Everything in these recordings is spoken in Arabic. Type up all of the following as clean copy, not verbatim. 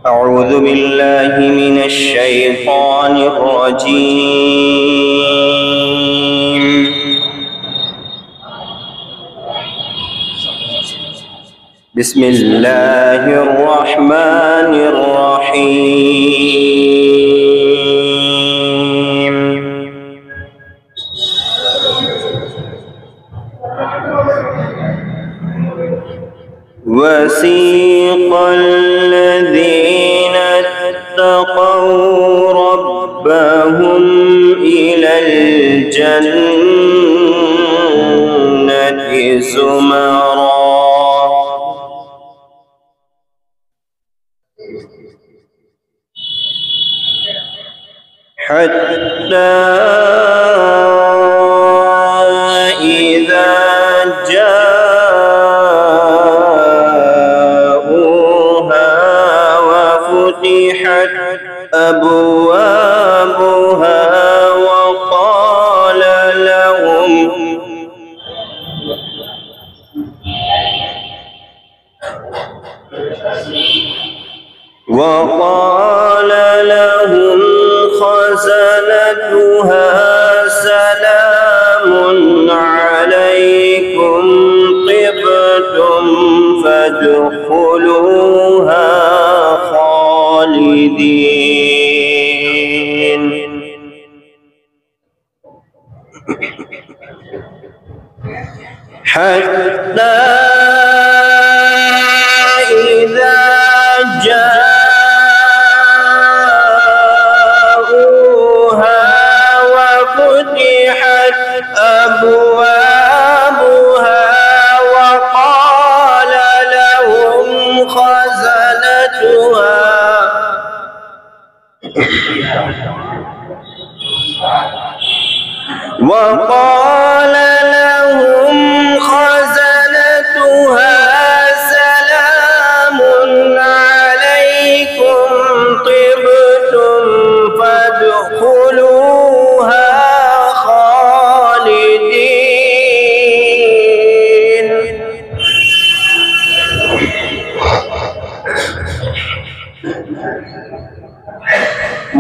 أعوذ بالله من الشيطان الرجيم. بسم الله الرحمن الرحيم. وسيق الذين اتقوا ربهم إلى الجنة زمرًا حتى إذا جاءوها وفتحت أبوابها وقال لهم خزنتها سلام عليكم طبتم فادخلوها خالدين. حتى إذا جاءوها وفتحت أبوابها وقال لهم خزنتها سلام عليكم طبتم فادخلوها خالدين.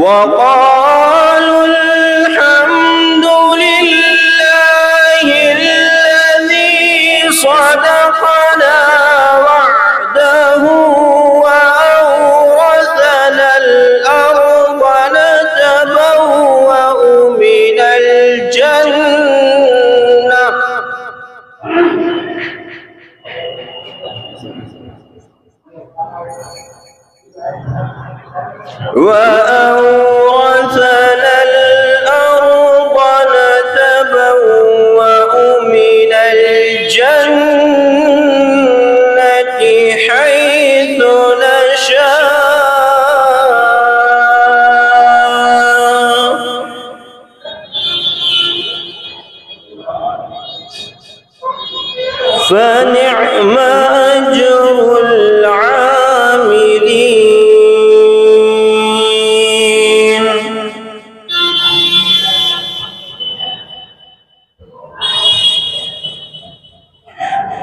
وقالوا الحمد لله الذي صدقنا وعده وأورثنا الأرض نتبوأ من الجنة من الجنة حيث نشاء فنعم أجر العاملين.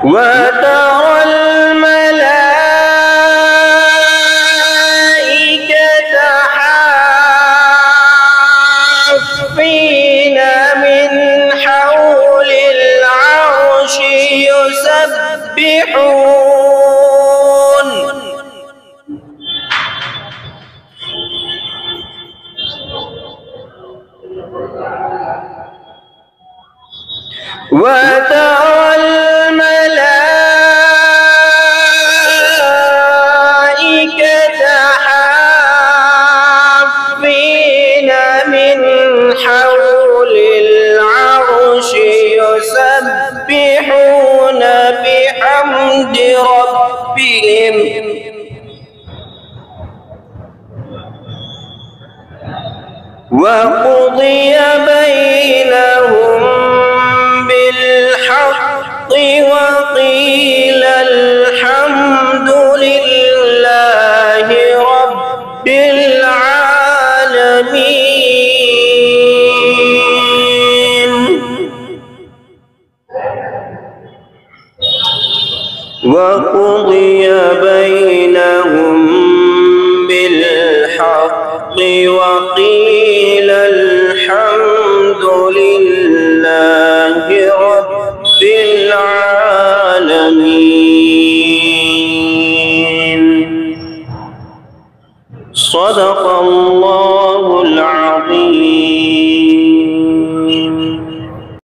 وترى الملائكة حافين من حول العرش وترى الملائكة حافين من حول العرش يسبحون بحمد ربهم وقضي بينهم بالحق وقيل الحمد لله رب العالمين. وقضي بينهم وقيل الحمد لله رب العالمين. صدق الله العظيم.